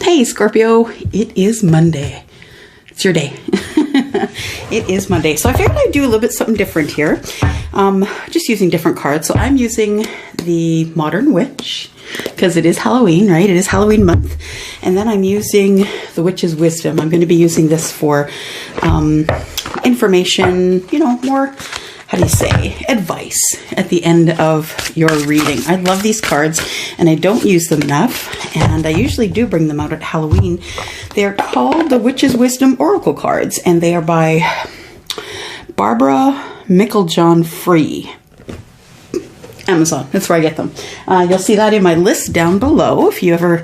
Hey Scorpio, it is Monday. It's your day. It is Monday. So I figured I'd do a little bit something different here. Just using different cards. So I'm using the Modern Witch because it is Halloween, right? It is Halloween month. And then I'm using the Witch's Wisdom. I'm going to be using this for information, you know, more, how do you say, advice at the end of your reading. I love these cards and I don't use them enough. And I usually do bring them out at Halloween. They are called the Witch's Wisdom Oracle cards and they are by Barbara Mickeljohn-Free. Amazon, that's where I get them. You'll see that in my list down below. If you ever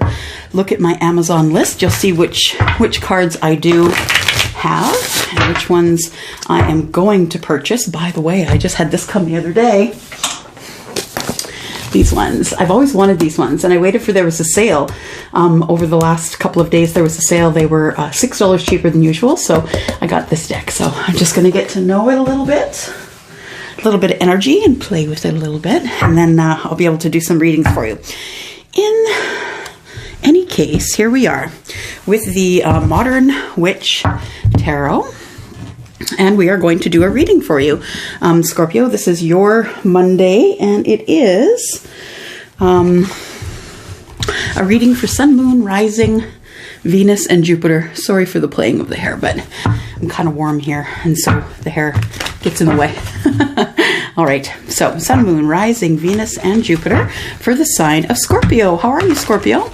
look at my Amazon list, you'll see which cards I do have and which ones I am going to purchase. By the way, I just had this come the other day. These ones. I've always wanted these ones and I waited for there was a sale. Over the last couple of days there was a sale. They were $6 cheaper than usual, so I got this deck. So I'm just going to get to know it a little bit of energy and play with it a little bit, and then I'll be able to do some readings for you. In any case, here we are with the Modern Witch Tarot, and we are going to do a reading for you. Scorpio, this is your Monday, and it is a reading for Sun, Moon, Rising, Venus, and Jupiter. Sorry for the playing of the hair, but I'm kind of warm here, and so the hair gets in the way. All right, so Sun, Moon, Rising, Venus, and Jupiter for the sign of Scorpio. How are you, Scorpio?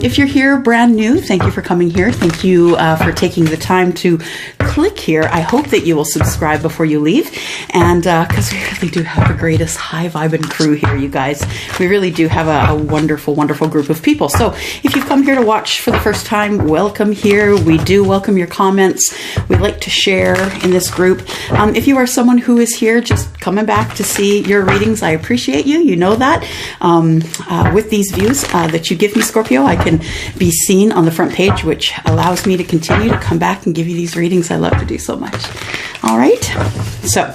If you're here brand new, thank you for coming here. Thank you for taking the time to click here. I hope that you will subscribe before you leave, and because we really do have the greatest high-vibing crew here, you guys. We really do have a wonderful, wonderful group of people. So if you've come here to watch for the first time, welcome here. We do welcome your comments. We like to share in this group. If you are someone who is here just coming back to see your readings, I appreciate you. You know that. With these views that you give me, Scorpio, I can be seen on the front page, which allows me to continue to come back and give you these readings I love to do so much. All right. So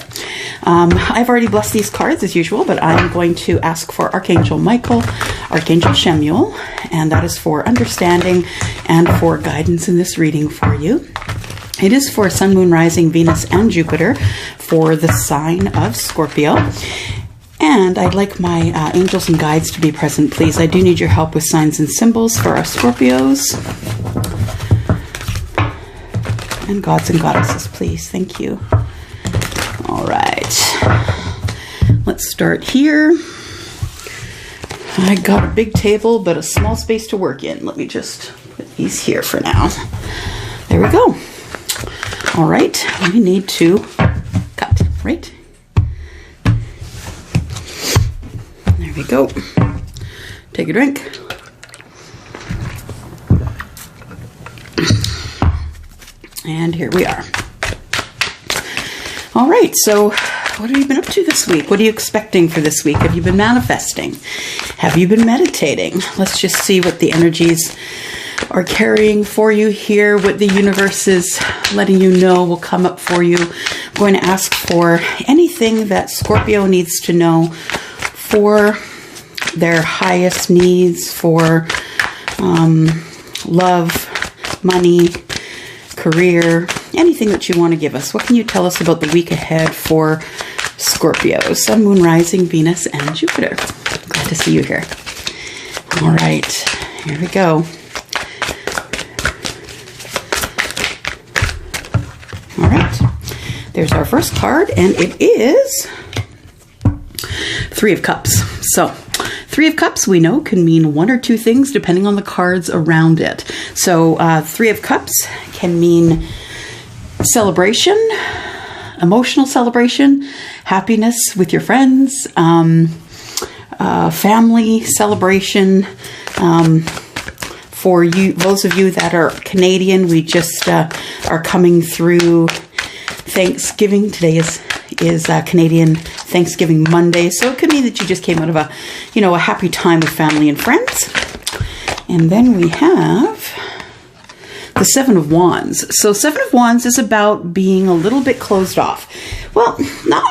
I've already blessed these cards as usual, but I'm going to ask for Archangel Michael, Archangel Chamuel, and that is for understanding and for guidance in this reading for you. It is for Sun, Moon, Rising, Venus, and Jupiter for the sign of Scorpio. And I'd like my angels and guides to be present, please. I do need your help with signs and symbols for our Scorpios. And gods and goddesses, please. Thank you. All right. Let's start here. I got a big table, but a small space to work in. Let me just put these here for now. There we go. All right, we need to cut, right? There we go. Take a drink. And here we are. All right, so what have you been up to this week? What are you expecting for this week? Have you been manifesting? Have you been meditating? Let's just see what the energies are carrying for you here, what the universe is letting you know will come up for you. I'm going to ask for anything that Scorpio needs to know for their highest needs, for love, money, career, anything that you want to give us. What can you tell us about the week ahead for Scorpio? Sun, Moon, Rising, Venus, and Jupiter. Glad to see you here. All right, here we go. All right, there's our first card, and it is Three of Cups. So, Three of Cups, we know, can mean one or two things depending on the cards around it. So, Three of Cups can mean celebration, emotional celebration, happiness with your friends, family celebration. For you, those of you that are Canadian, we just are coming through Thanksgiving. Today is Canadian Thanksgiving Monday, so it could mean that you just came out of a happy time with family and friends. And then we have the Seven of Wands. So Seven of Wands is about being a little bit closed off. Well,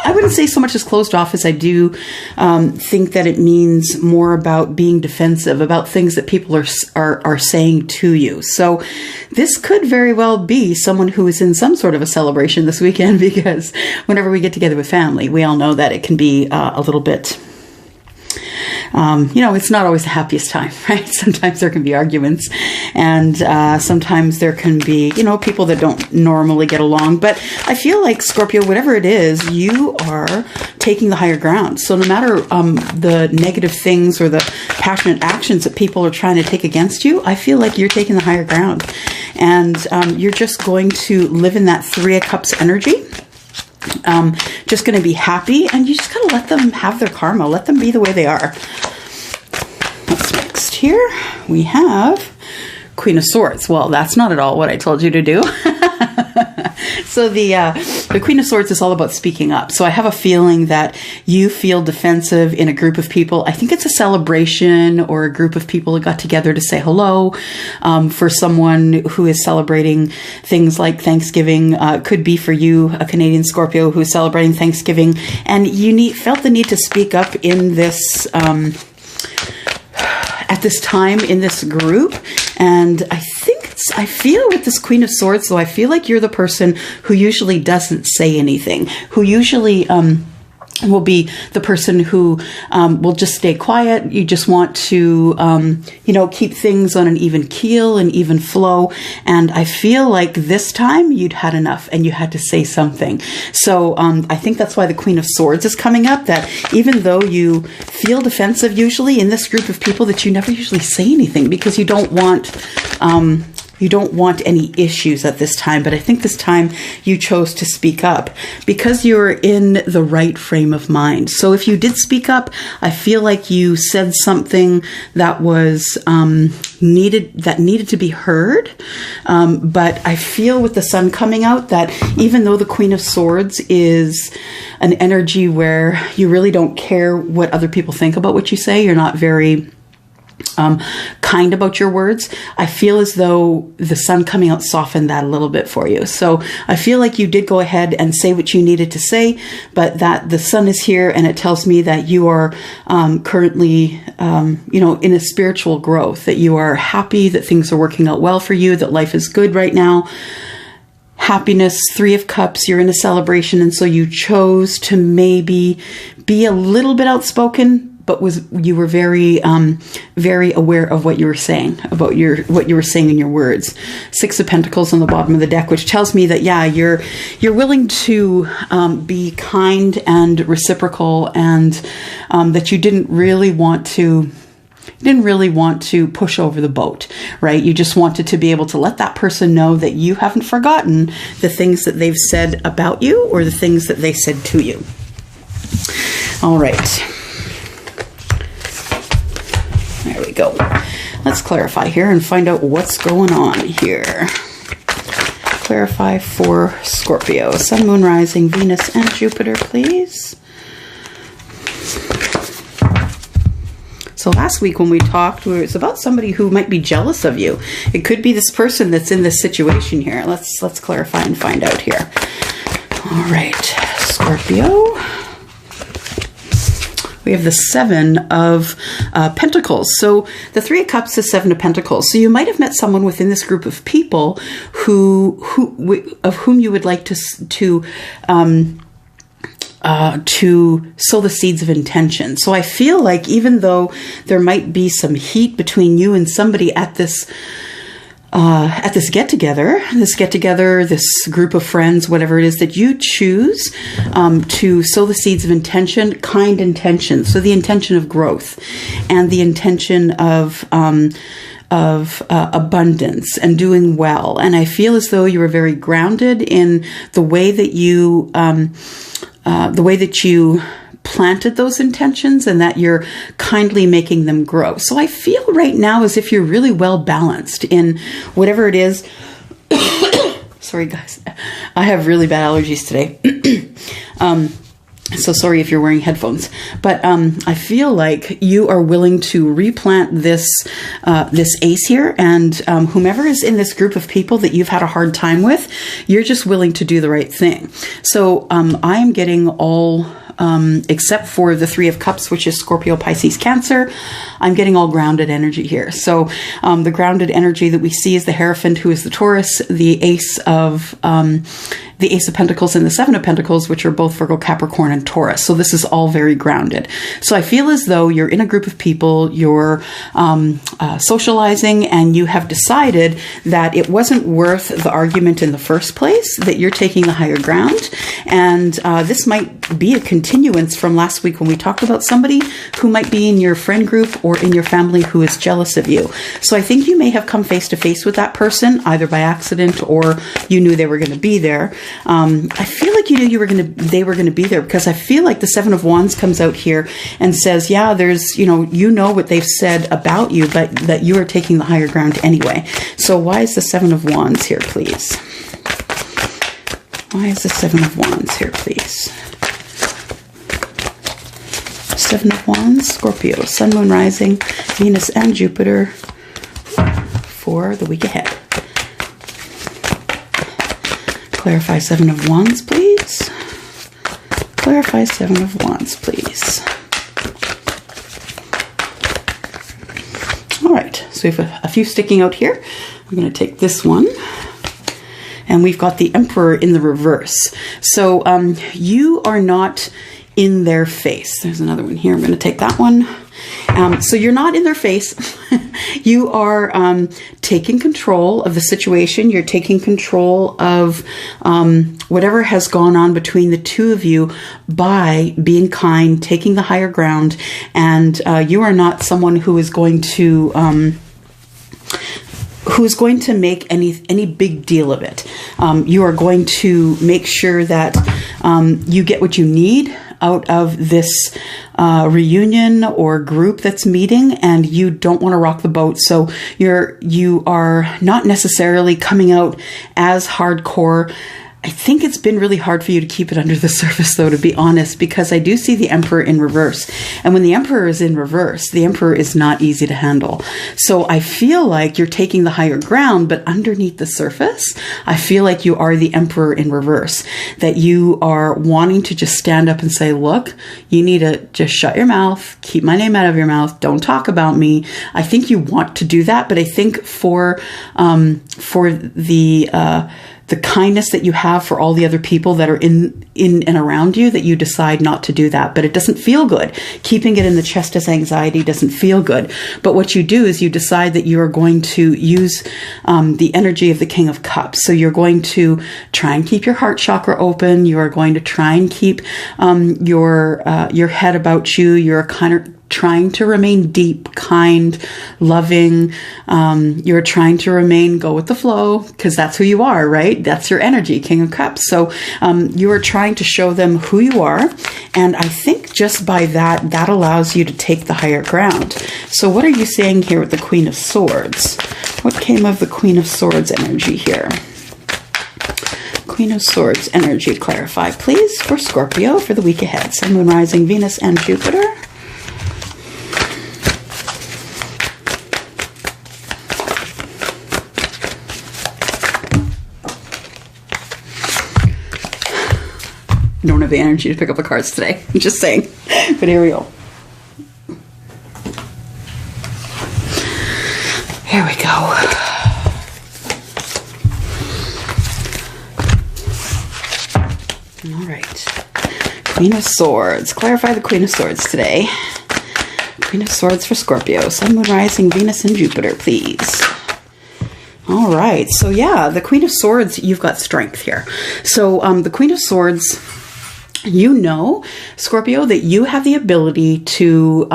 I wouldn't say so much as closed off as I do think that it means more about being defensive, about things that people are saying to you. So this could very well be someone who is in some sort of a celebration this weekend, because whenever we get together with family, we all know that it can be a little bit... it's not always the happiest time, right? Sometimes there can be arguments, and sometimes there can be, people that don't normally get along. But I feel like, Scorpio, whatever it is, you are taking the higher ground. So no matter the negative things or the passionate actions that people are trying to take against you, I feel like you're taking the higher ground. And you're just going to live in that Three of Cups energy. Just going to be happy, and you just got to let them have their karma. Let them be the way they are. What's next here? We have Queen of Swords. Well, that's not at all what I told you to do. So the Queen of Swords is all about speaking up. So I have a feeling that you feel defensive in a group of people. I think it's a celebration or a group of people that got together to say hello. For someone who is celebrating things like Thanksgiving, could be for you, a Canadian Scorpio who is celebrating Thanksgiving, and you felt the need to speak up in this at this time in this group. And I feel with this Queen of Swords, though, I feel like you're the person who usually doesn't say anything, who usually will be the person who will just stay quiet. You just want to, keep things on an even keel, an even flow. And I feel like this time you'd had enough and you had to say something. So I think that's why the Queen of Swords is coming up, that even though you feel defensive usually in this group of people, that you never usually say anything because you don't want... you don't want any issues at this time, but I think this time you chose to speak up because you're in the right frame of mind. So if you did speak up, I feel like you said something that was needed to be heard. But I feel with the Sun coming out that even though the Queen of Swords is an energy where you really don't care what other people think about what you say, you're not very kind about your words, I feel as though the Sun coming out softened that a little bit for you. So I feel like you did go ahead and say what you needed to say, but that the Sun is here and it tells me that you are currently, in a spiritual growth, that you are happy, that things are working out well for you, that life is good right now. Happiness, Three of Cups, you're in a celebration, and so you chose to maybe be a little bit outspoken, but you were very, very aware of what you were saying, about what you were saying in your words. Six of Pentacles on the bottom of the deck, which tells me that, yeah, you're willing to be kind and reciprocal, and that you didn't really want to push over the boat, right? You just wanted to be able to let that person know that you haven't forgotten the things that they've said about you or the things that they said to you. All right. There we go. Let's clarify here and find out what's going on here. Clarify for Scorpio. Sun, Moon, Rising, Venus, and Jupiter, please. So last week when we talked, it was about somebody who might be jealous of you. It could be this person that's in this situation here. Let's clarify and find out here. All right, Scorpio. We have the Seven of Pentacles. So the Three of Cups is Seven of Pentacles. So you might have met someone within this group of people of whom you would like to sow the seeds of intention. So I feel like even though there might be some heat between you and somebody at this get-together, this group of friends, whatever it is that you choose to sow the seeds of intention, kind intention. So the intention of growth and the intention of abundance and doing well. And I feel as though you are very grounded in the way that you planted those intentions, and that you're kindly making them grow. So I feel right now as if you're really well balanced in whatever it is. Sorry guys, I have really bad allergies today. So sorry if you're wearing headphones, but I feel like you are willing to replant this this ace here, and whomever is in this group of people that you've had a hard time with, you're just willing to do the right thing. So I am getting all, except for the Three of Cups, which is Scorpio, Pisces, Cancer, I'm getting all grounded energy here. So the grounded energy that we see is the Hierophant, who is the Taurus, the Ace of Pentacles and the Seven of Pentacles, which are both Virgo, Capricorn, and Taurus. So this is all very grounded. So I feel as though you're in a group of people, you're socializing, and you have decided that it wasn't worth the argument in the first place, that you're taking the higher ground. And this might be a continuance from last week when we talked about somebody who might be in your friend group or in your family who is jealous of you. So I think you may have come face to face with that person, either by accident or you knew they were going to be there. I feel like you knew they were going to be there, because I feel like the Seven of Wands comes out here and says, yeah, there's, you know what they've said about you, but that you are taking the higher ground anyway. So why is the Seven of Wands here, please? Why is the Seven of Wands here, please? Seven of Wands, Scorpio, Sun, Moon, Rising, Venus, and Jupiter for the week ahead. Clarify Seven of Wands, please. Clarify Seven of Wands, please. All right, so we have a few sticking out here. I'm going to take this one. And we've got the Emperor in the reverse. So you are not in their face. There's another one here. I'm going to take that one. So you're not in their face. You are taking control of the situation. You're taking control of whatever has gone on between the two of you by being kind, taking the higher ground, and you are not someone who is going to make any big deal of it. You are going to make sure that you get what you need out of this reunion or group that's meeting, and you don't want to rock the boat. So you are not necessarily coming out as hardcore. I think it's been really hard for you to keep it under the surface, though, to be honest, because I do see the Emperor in reverse. And when the Emperor is in reverse, the Emperor is not easy to handle. So I feel like you're taking the higher ground, but underneath the surface, I feel like you are the Emperor in reverse, that you are wanting to just stand up and say, look, you need to just shut your mouth, keep my name out of your mouth, don't talk about me. I think you want to do that, but I think for the kindness that you have for all the other people that are in and around you, that you decide not to do that. But it doesn't feel good. Keeping it in the chest as anxiety doesn't feel good. But what you do is you decide that you are going to use the energy of the King of Cups. So you're going to try and keep your heart chakra open. You are going to try and keep your head about you. You're kind of trying to remain deep, kind, loving. You're trying to go with the flow, because that's who you are, right? That's your energy, King of Cups. So you are trying to show them who you are. And I think just by that allows you to take the higher ground. So what are you saying here with the Queen of Swords? What came of the Queen of Swords energy here? Queen of Swords energy, clarify, please, for Scorpio for the week ahead. Sun, Moon, Rising, Venus, and Jupiter. I don't have the energy to pick up the cards today. I'm just saying. But here we go. Here we go. All right. Queen of Swords. Clarify the Queen of Swords today. Queen of Swords for Scorpio. Sun, Moon, Rising, Venus, and Jupiter, please. All right. So yeah, the Queen of Swords, you've got strength here. So the Queen of Swords, you know, Scorpio, that you have the ability to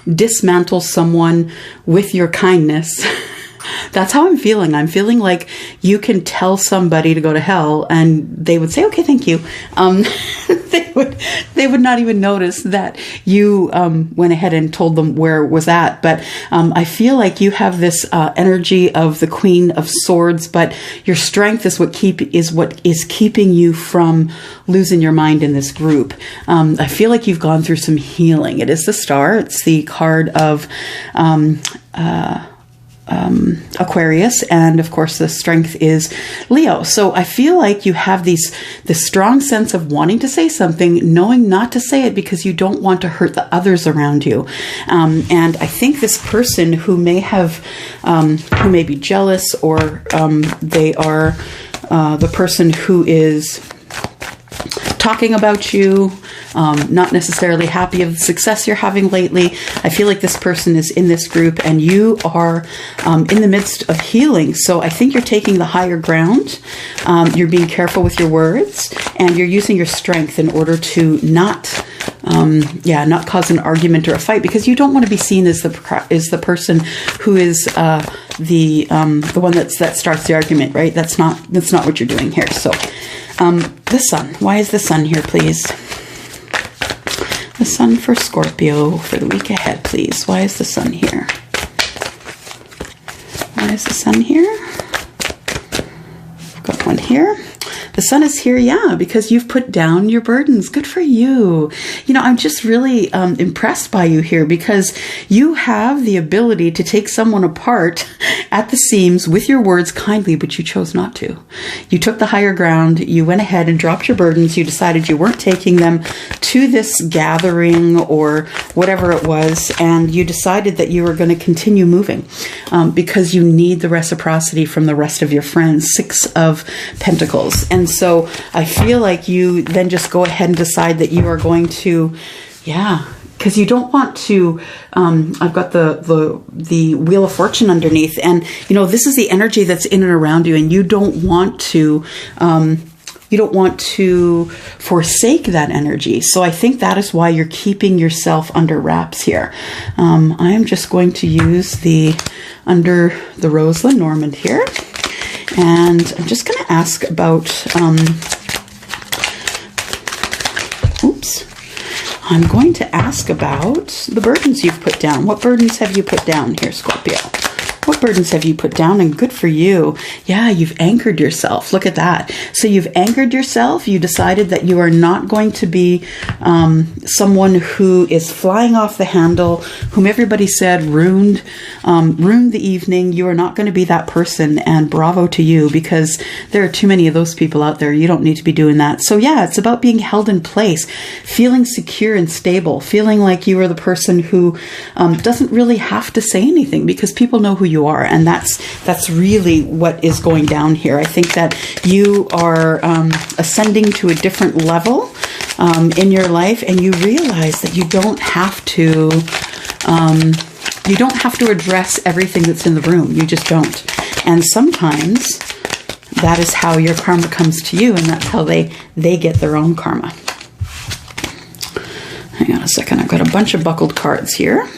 dismantle someone with your kindness. That's how I'm feeling. I'm feeling like you can tell somebody to go to hell and they would say, okay, thank you. they would not even notice that you went ahead and told them where it was at. But I feel like you have this energy of the Queen of Swords, but your strength is what is keeping you from losing your mind in this group. I feel like you've gone through some healing. It is the Star. It's the card of Aquarius, and of course the strength is Leo. So I feel like you have this strong sense of wanting to say something, knowing not to say it because you don't want to hurt the others around you. And I think this person who may be jealous, or they are the person who is talking about you, not necessarily happy of the success you're having lately. I feel like this person is in this group and you are in the midst of healing. So I think you're taking the higher ground. You're being careful with your words, and you're using your strength in order to not cause an argument or a fight, because you don't want to be seen as the person who is the one that starts the argument, right? That's not what you're doing here. So the Sun. Why is the Sun here, please? The Sun for Scorpio for the week ahead, please. Why is the Sun here? Why is the Sun here? I've got one here. The Sun is here, yeah, because you've put down your burdens. Good for you. You know, I'm just really impressed by you here, because you have the ability to take someone apart at the seams with your words kindly, but you chose not to. You took the higher ground. You went ahead and dropped your burdens. You decided you weren't taking them to this gathering or whatever it was, and you decided that you were going to continue moving because you need the reciprocity from the rest of your friends. 6 of Pentacles. And so I feel like you then just go ahead and decide that you are going to, because you don't want to, I've got the Wheel of Fortune underneath, and you know, this is the energy that's in and around you, and you don't want to forsake that energy. So I think that is why you're keeping yourself under wraps here. I am just going to use the Under the Rose Lenormand here. And I'm just going to ask about, I'm going to ask about the burdens you've put down. What burdens have you put down here, Scorpio? What burdens have you put down? And good for you. Yeah, you've anchored yourself. Look at that. So you've anchored yourself. You decided that you are not going to be someone who is flying off the handle, whom everybody said ruined the evening. You are not going to be that person, and bravo to you, because there are too many of those people out there. You don't need to be doing that. So yeah, it's about being held in place, feeling secure and stable, feeling like you are the person who doesn't really have to say anything, because people know who you are, and that's really what is going down here. I think that you are ascending to a different level in your life, and you realize that you don't have to address everything that's in the room. You just don't. And sometimes that is how your karma comes to you, and that's how they get their own karma. Hang on a second. I've got a bunch of buckled cards here.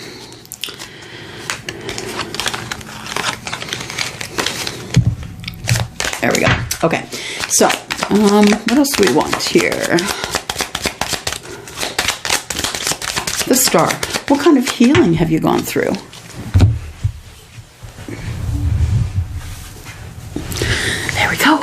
There we go. Okay, so what else do we want here? The Star. What kind of healing have you gone through? There we go.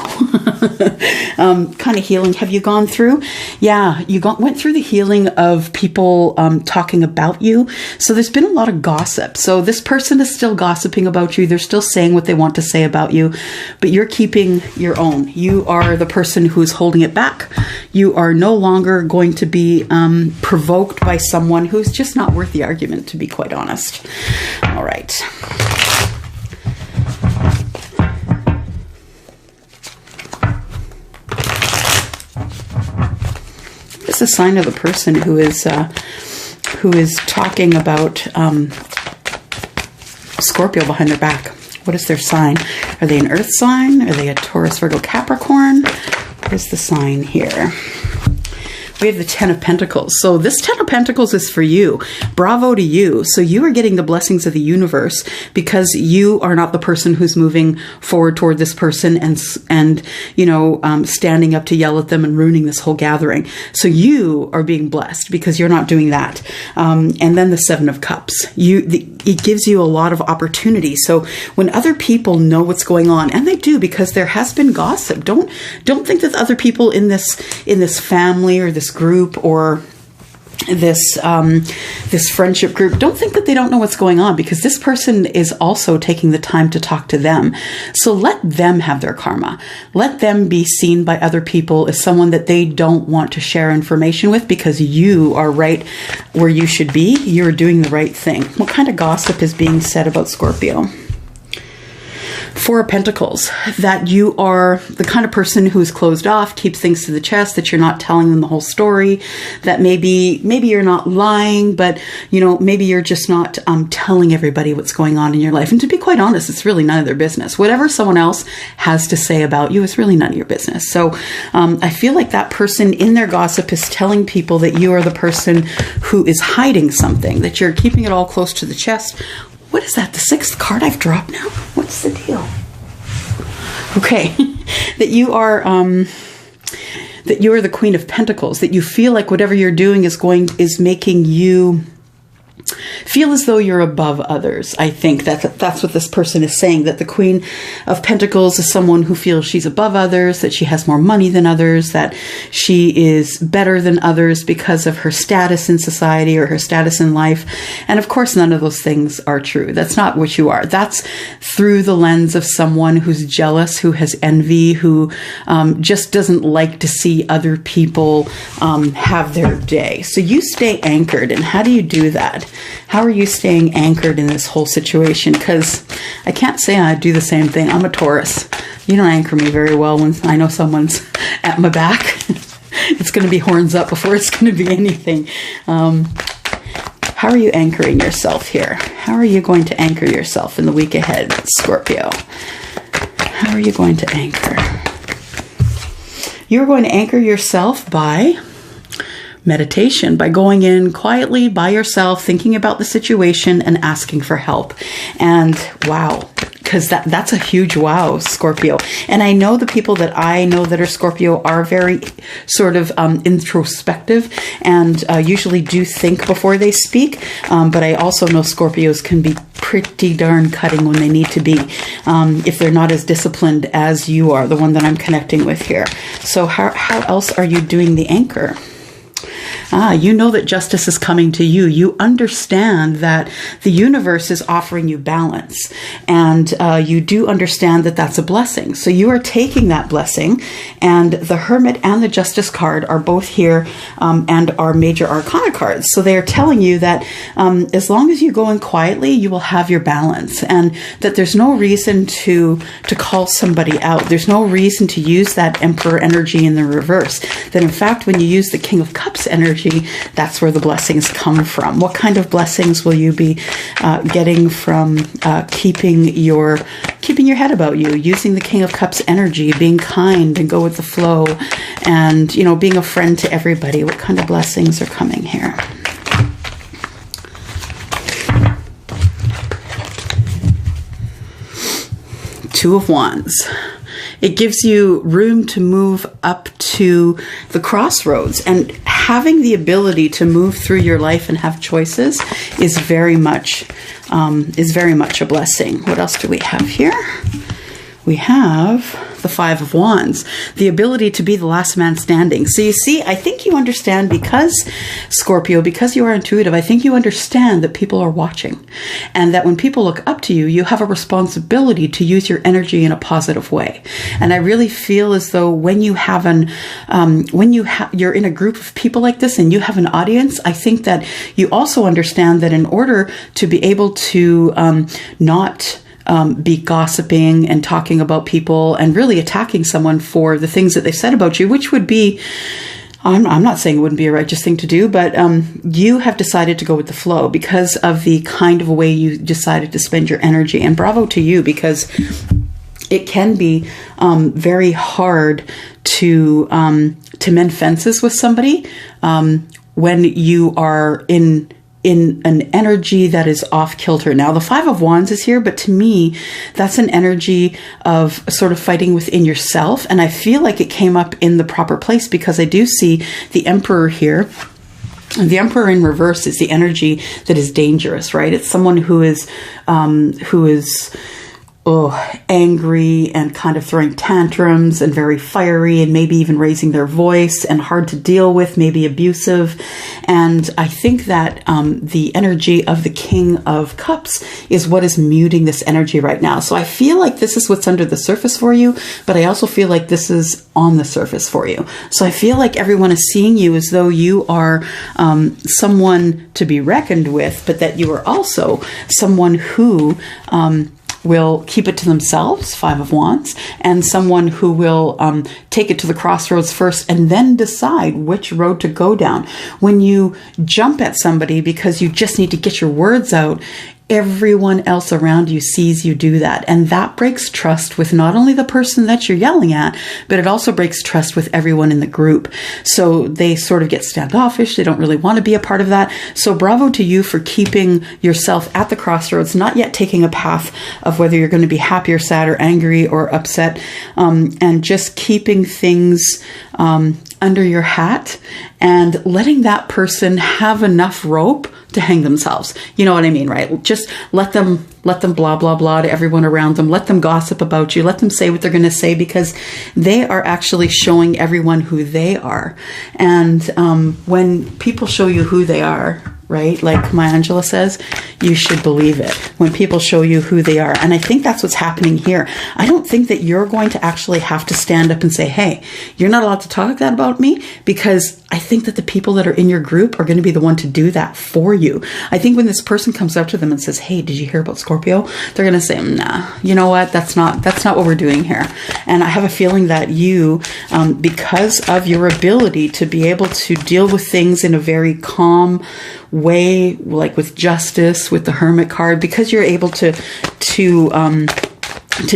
Kind of healing have you gone through? Yeah, you went through the healing of people talking about you. So there's been a lot of gossip. So this person is still gossiping about you. They're still saying what they want to say about you, but you're keeping your own. You are the person who's holding it back. You are no longer going to be provoked by someone who's just not worth the argument, to be quite honest. All right. It's a sign of the person who is talking about Scorpio behind their back. What is their sign? Are they an Earth sign? Are they a Taurus, Virgo, Capricorn? What is the sign here? we have the Ten of Pentacles. So this Ten of Pentacles is for you. Bravo to you. So you are getting the blessings of the universe because you are not the person who's moving forward toward this person and you know, standing up to yell at them and ruining this whole gathering. So you are being blessed because you're not doing that. And then the Seven of Cups. It gives you a lot of opportunity. So when other people know what's going on, and they do because there has been gossip. Don't think that other people in this family or this group or this friendship group, don't think that they don't know what's going on, because this person is also taking the time to talk to them. So let them have their karma. Let them be seen by other people as someone that they don't want to share information with, because you are right where you should be. You're doing the right thing. What kind of gossip is being said about Scorpio? Four of Pentacles, that you are the kind of person who's closed off, keeps things to the chest, that you're not telling them the whole story, that maybe you're not lying, but you know, maybe you're just not telling everybody what's going on in your life. And to be quite honest, it's really none of their business. Whatever someone else has to say about you is really none of your business. So I feel like that person in their gossip is telling people that you are the person who is hiding something, that you're keeping it all close to the chest. What is that? The sixth card I've dropped now? What's the deal? Okay. that you are the Queen of Pentacles, that you feel like whatever you're doing is making you feel as though you're above others. I think that's what this person is saying, that the Queen of Pentacles is someone who feels she's above others, that she has more money than others, that she is better than others because of her status in society or her status in life. And of course, none of those things are true. That's not what you are. That's through the lens of someone who's jealous, who has envy, who just doesn't like to see other people have their day. So you stay anchored. And how do you do that? How are you staying anchored in this whole situation? Because I can't say I do the same thing. I'm a Taurus. You don't anchor me very well when I know someone's at my back. It's going to be horns up before it's going to be anything. How are you anchoring yourself here? How are you going to anchor yourself in the week ahead, Scorpio? How are you going to anchor? You're going to anchor yourself by meditation, by going in quietly by yourself, thinking about the situation and asking for help. And wow, because that's a huge wow, Scorpio. And I know the people that I know that are Scorpio are very sort of introspective and usually do think before they speak. But I also know Scorpios can be pretty darn cutting when they need to be, if they're not as disciplined as you are, the one that I'm connecting with here. So how else are you doing the anchor? You know that justice is coming to you. You understand that the universe is offering you balance, and you do understand that that's a blessing. So you are taking that blessing, and the Hermit and the Justice card are both here and are major arcana cards. So they are telling you that as long as you go in quietly, you will have your balance, and that there's no reason to call somebody out. There's no reason to use that Emperor energy in the reverse. That in fact, when you use the King of Cups energy, that's where the blessings come from. What kind of blessings will you be getting from keeping your head about you, using the King of Cups energy, being kind and go with the flow, and you know, being a friend to everybody? What kind of blessings are coming here? Two of Wands. It gives you room to move up to the crossroads, and having the ability to move through your life and have choices is very much a blessing. What else do we have here? We have the Five of Wands, the ability to be the last man standing. So you see, I think you understand, because Scorpio, because you are intuitive, I think you understand that people are watching, and that when people look up to you, you have a responsibility to use your energy in a positive way. And I really feel as though when you have you're in a group of people like this and you have an audience, I think that you also understand that in order to be able to not be gossiping and talking about people and really attacking someone for the things that they said about you, which would be, I'm not saying it wouldn't be a righteous thing to do, but you have decided to go with the flow because of the kind of way you decided to spend your energy. And bravo to you, because it can be very hard to to mend fences with somebody when you are in an energy that is off kilter. Now, the Five of Wands is here, but to me, that's an energy of sort of fighting within yourself. And I feel like it came up in the proper place because I do see the Emperor here. The Emperor in reverse is the energy that is dangerous, right? It's someone who is angry and kind of throwing tantrums and very fiery and maybe even raising their voice and hard to deal with, maybe abusive. And I think that the energy of the King of Cups is what is muting this energy right now. So I feel like this is what's under the surface for you, but I also feel like this is on the surface for you. So I feel like everyone is seeing you as though you are someone to be reckoned with, but that you are also someone who will keep it to themselves, Five of Wands, and someone who will take it to the crossroads first and then decide which road to go down. When you jump at somebody because you just need to get your words out, everyone else around you sees you do that. And that breaks trust with not only the person that you're yelling at, but it also breaks trust with everyone in the group. So they sort of get standoffish. They don't really want to be a part of that. So bravo to you for keeping yourself at the crossroads, not yet taking a path of whether you're going to be happy or sad or angry or upset, and just keeping things under your hat and letting that person have enough rope to hang themselves. You know what I mean, right? Just let them blah, blah, blah to everyone around them. Let them gossip about you. Let them say what they're going to say because they are actually showing everyone who they are. And when people show you who they are, right? Like Maya Angelou says, you should believe it when people show you who they are. And I think that's what's happening here. I don't think that you're going to actually have to stand up and say, hey, you're not allowed to talk that about me, because I think that the people that are in your group are going to be the one to do that for you. I think when this person comes up to them and says, hey, did you hear about Scorpio? They're going to say, nah, you know what? That's not what we're doing here. And I have a feeling that you, because of your ability to be able to deal with things in a very calm way, like with justice, with the Hermit card, because you're able to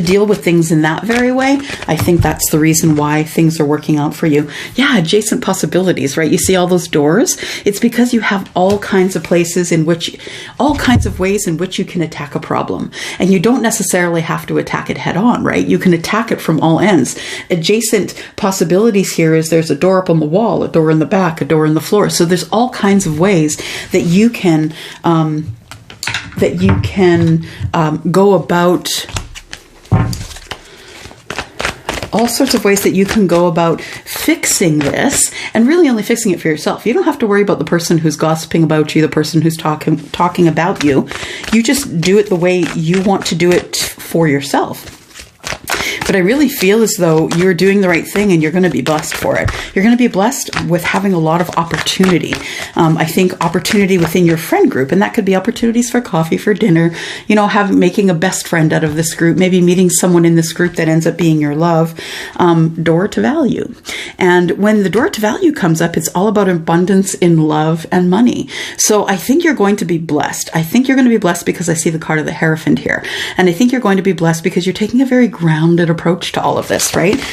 deal with things in that very way, I think that's the reason why things are working out for you. Yeah, adjacent possibilities, right? You see all those doors? It's because you have all kinds of places in which, all kinds of ways in which you can attack a problem. And you don't necessarily have to attack it head on, right? You can attack it from all ends. Adjacent possibilities here is there's a door up on the wall, a door in the back, a door in the floor. So there's all kinds of ways that you can go about, all sorts of ways that you can go about fixing this, and really only fixing it for yourself. You don't have to worry about the person who's gossiping about you, the person who's talking about you. You just do it the way you want to do it for yourself. But I really feel as though you're doing the right thing and you're going to be blessed for it. You're going to be blessed with having a lot of opportunity. I think opportunity within your friend group, and that could be opportunities for coffee, for dinner, you know, making a best friend out of this group, maybe meeting someone in this group that ends up being your love, door to value. And when the door to value comes up, it's all about abundance in love and money. So I think you're going to be blessed. I think you're going to be blessed because I see the card of the Hierophant here. And I think you're going to be blessed because you're taking a very grounded approach to all of this, right?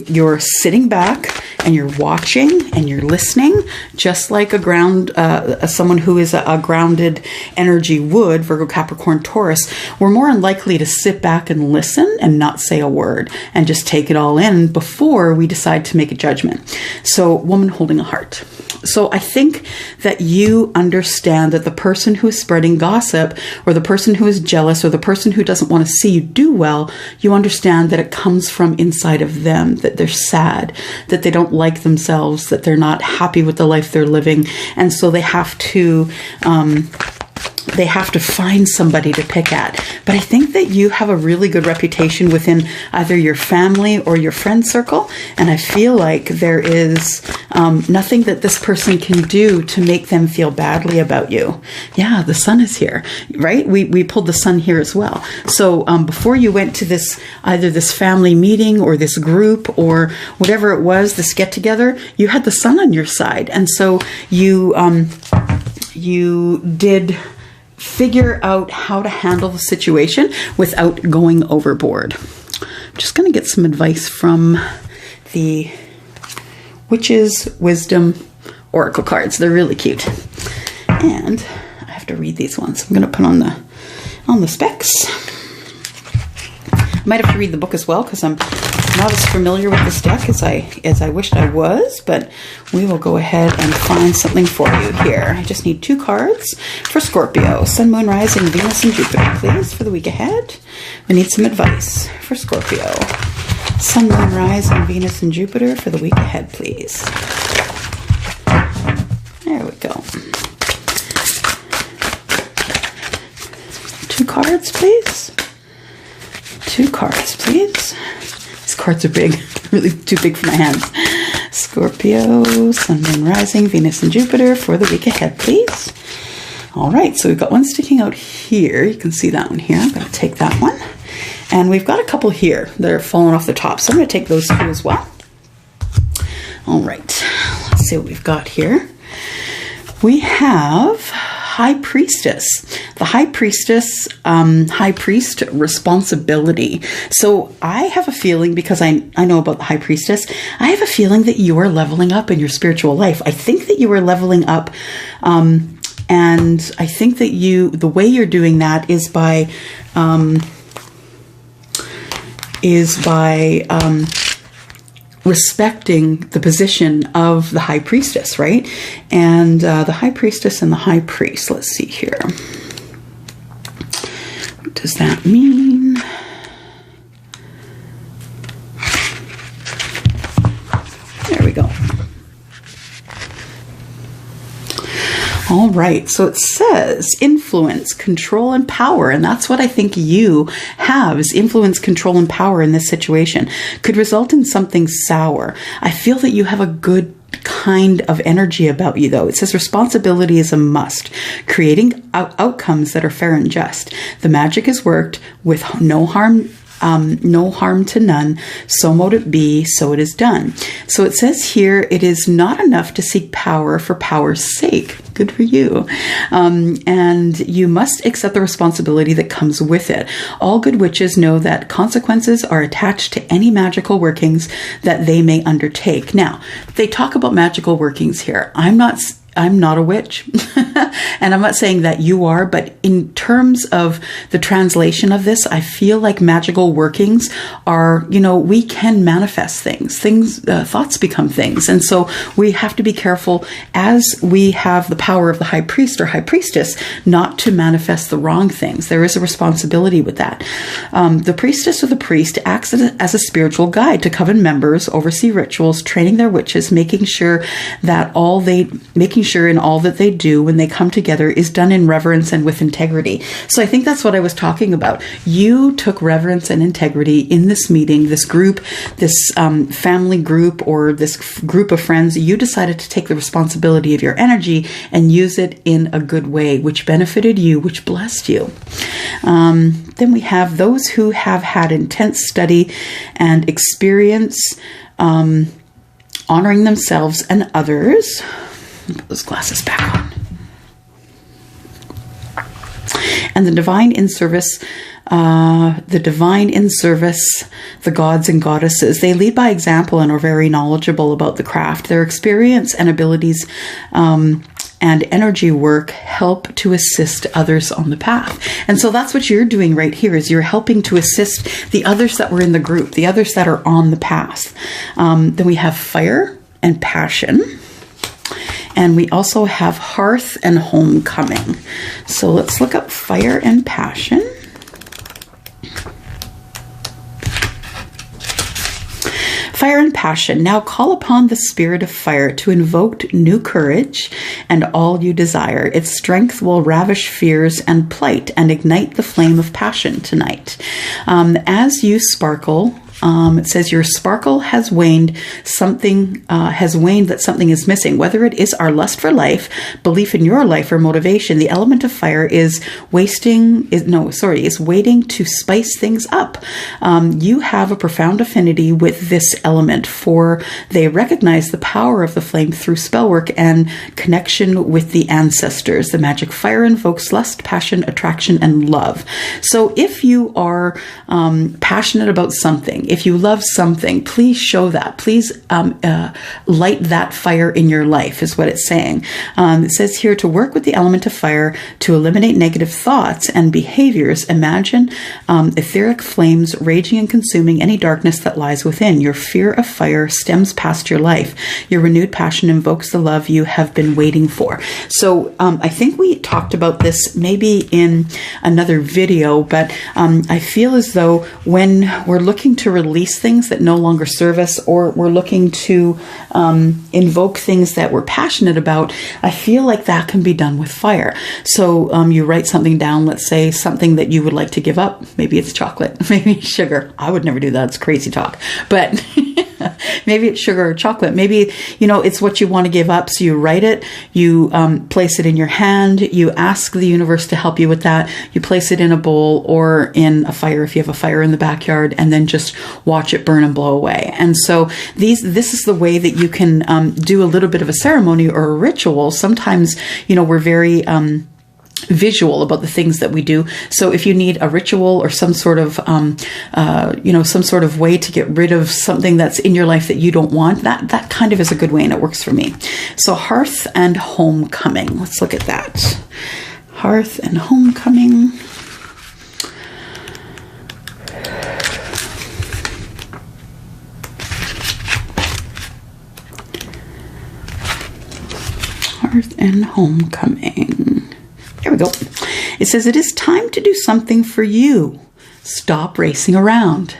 You're sitting back and you're watching and you're listening, just like someone who is a grounded energy would, Virgo, Capricorn, Taurus. We're more unlikely to sit back and listen and not say a word and just take it all in before we decide to make a judgment. So, woman holding a heart. So I think that you understand that the person who is spreading gossip, or the person who is jealous, or the person who doesn't want to see you do well, you understand that it comes from inside of them, that they're sad, that they don't like themselves, that they're not happy with the life they're living. And so they have to find somebody to pick at. But I think that you have a really good reputation within either your family or your friend circle. And I feel like there is nothing that this person can do to make them feel badly about you. Yeah, the sun is here, right? We pulled the sun here as well. So before you went to either this family meeting or this group or whatever it was, this get together, you had the sun on your side. And so you did figure out how to handle the situation without going overboard. I'm just going to get some advice from the Witches Wisdom Oracle cards. They're really cute. And I have to read these ones. I'm going to put on the specs. I might have to read the book as well because I'm not as familiar with this deck as I wished I was, but we will go ahead and find something for you here. I just need 2 cards for Scorpio. Sun, Moon, Rising, Venus, and Jupiter, please, for the week ahead. We need some advice for Scorpio. Sun, Moon, Rising, Venus, and Jupiter for the week ahead, please. There we go. 2 cards, please. 2 cards, please. These cards are big, really too big for my hands. Scorpio, Sun, Moon, Rising, Venus, and Jupiter for the week ahead, please. All right, so we've got one sticking out here. You can see that one here. I'm going to take that one. And we've got a couple here that are falling off the top, so I'm going to take those 2 as well. All right, let's see what we've got here. We have High Priestess. The High Priestess, High Priest responsibility. So I have a feeling, because I know about the High Priestess, I have a feeling that you are leveling up in your spiritual life. I think that you are leveling up, and I think that the way you're doing that is by respecting the position of the High Priestess, right? And the High Priestess and the High Priest. Let's see here. What does that mean? There we go. All right, so it says influence, control, and power, and that's what I think you have, is influence, control, and power in this situation. Could result in something sour. I feel that you have a good kind of energy about you, though. It says responsibility is a must, creating outcomes that are fair and just. The magic is worked with no harm to none, so mote it be, so it is done. So it says here, it is not enough to seek power for power's sake. Good for you. And you must accept the responsibility that comes with it. All good witches know that consequences are attached to any magical workings that they may undertake. Now, they talk about magical workings here. I'm not a witch, and I'm not saying that you are, but in terms of the translation of this, I feel like magical workings are, we can manifest things, thoughts become things. And so we have to be careful, as we have the power of the High Priest or High Priestess, not to manifest the wrong things. There is a responsibility with that. The priestess or the priest acts as a spiritual guide to coven members, oversee rituals, training their witches, making sure in all that they do when they come together is done in reverence and with integrity. So I think that's what I was talking about. You took reverence and integrity in this meeting, this group, this family group, or this group of friends. You decided to take the responsibility of your energy and use it in a good way, which benefited you, which blessed you. Then we have those who have had intense study and experience, honoring themselves and others. Put those glasses back on. And the divine in service, the gods and goddesses. They lead by example and are very knowledgeable about the craft. Their experience and abilities and energy work help to assist others on the path. And so that's what you're doing right here, is you're helping to assist the others that were in the group, the others that are on the path. Then we have fire and passion. And we also have Hearth and Homecoming. So let's look up fire and passion. Fire and passion. Now call upon the spirit of fire to invoke new courage and all you desire. Its strength will ravish fears and plight and ignite the flame of passion tonight. As you sparkle, it says your sparkle has waned. Something has waned, that something is missing. Whether it is our lust for life, belief in your life, or motivation, the element of fire is waiting to spice things up. You have a profound affinity with this element, for they recognize the power of the flame through spell work and connection with the ancestors. The magic fire invokes lust, passion, attraction, and love. So if you are passionate about something, if you love something, please show that. Please light that fire in your life, is what it's saying. It says here, to work with the element of fire to eliminate negative thoughts and behaviors, imagine etheric flames raging and consuming any darkness that lies within. Your fear of fire stems past your life. Your renewed passion invokes the love you have been waiting for. So I think we talked about this maybe in another video, but I feel as though when we're looking to release things that no longer serve us, or we're looking to invoke things that we're passionate about, I feel like that can be done with fire. So you write something down, let's say something that you would like to give up. Maybe it's chocolate, maybe sugar. I would never do that. It's crazy talk. But maybe it's sugar or chocolate. Maybe, it's what you want to give up. So you write it, you place it in your hand, you ask the universe to help you with that. You place it in a bowl or in a fire if you have a fire in the backyard, and then just watch it burn and blow away. And so this is the way that you can do a little bit of a ceremony or a ritual. Sometimes, we're very visual about the things that we do. So if you need a ritual or some sort of, some sort of way to get rid of something that's in your life that you don't want, that kind of is a good way, and it works for me. So Hearth and Homecoming. Let's look at that. Hearth and Homecoming. Hearth and Homecoming. There we go. It says, it is time to do something for you. Stop racing around.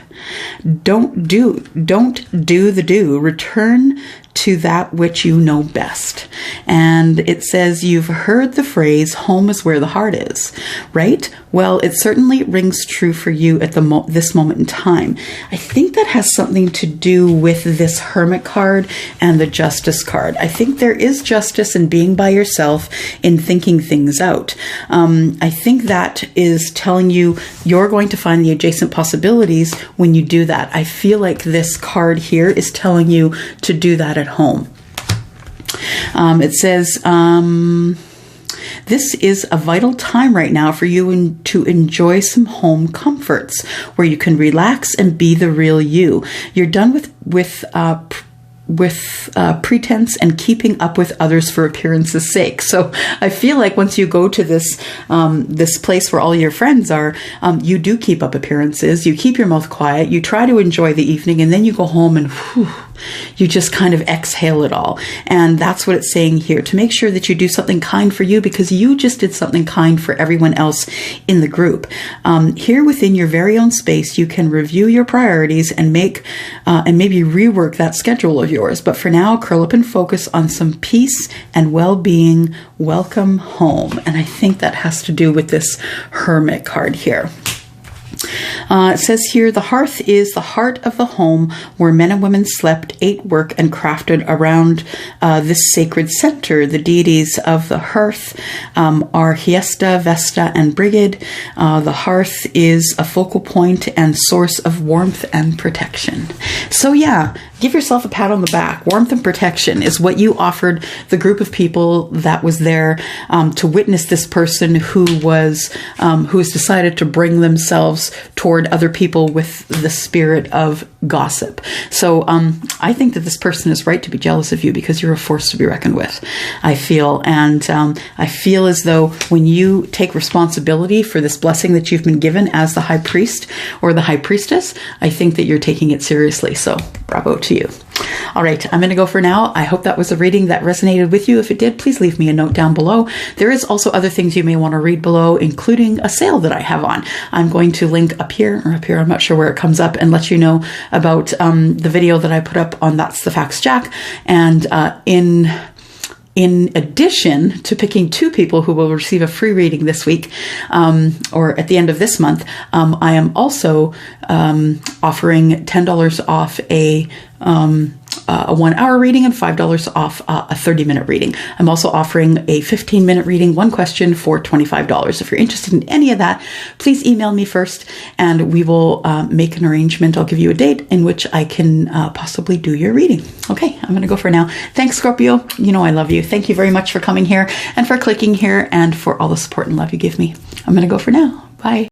Don't do the do. Return to that which you know best. And it says, you've heard the phrase, home is where the heart is, right? Well, it certainly rings true for you at this moment in time. I think that has something to do with this Hermit card and the Justice card. I think there is justice in being by yourself, in thinking things out. I think that is telling you you're going to find the adjacent possibilities when you do that. I feel like this card here is telling you to do that at home. It says, this is a vital time right now for you to enjoy some home comforts where you can relax and be the real you. You're done with pretense and keeping up with others for appearance's sake. So I feel like once you go to this place where all your friends are, you do keep up appearances. You keep your mouth quiet. You try to enjoy the evening, and then you go home and you just kind of exhale it all. And that's what it's saying here, to make sure that you do something kind for you, because you just did something kind for everyone else in the group. Here within your very own space, you can review your priorities and make and maybe rework that schedule of yours. But for now, curl up and focus on some peace and well-being. Welcome home. And I think that has to do with this Hermit card here. It says here, the hearth is the heart of the home where men and women slept, ate, worked, and crafted around this sacred center. The deities of the hearth are Hesta, Vesta, and Brigid. The hearth is a focal point and source of warmth and protection. So yeah, give yourself a pat on the back. Warmth and protection is what you offered the group of people that was there to witness this person who has decided to bring themselves toward other people with the spirit of gossip. So I think that this person is right to be jealous of you, because you're a force to be reckoned with, I feel. And I feel as though when you take responsibility for this blessing that you've been given as the high priest or the high priestess, I think that you're taking it seriously. So bravo to you. All right, I'm going to go for now. I hope that was a reading that resonated with you. If it did, please leave me a note down below. There is also other things you may want to read below, including a sale that I have on. I'm going to link up here or up here, I'm not sure where it comes up, and let you know about the video that I put up on That's the Facts Jack. And in addition to picking 2 people who will receive a free reading this week, or at the end of this month, I am also offering $10 off a 1-hour reading and $5 off a 30-minute reading. I'm also offering a 15-minute reading, 1 question, for $25. If you're interested in any of that, please email me first, and we will make an arrangement. I'll give you a date in which I can possibly do your reading. Okay, I'm going to go for now. Thanks, Scorpio. You know I love you. Thank you very much for coming here and for clicking here and for all the support and love you give me. I'm going to go for now. Bye.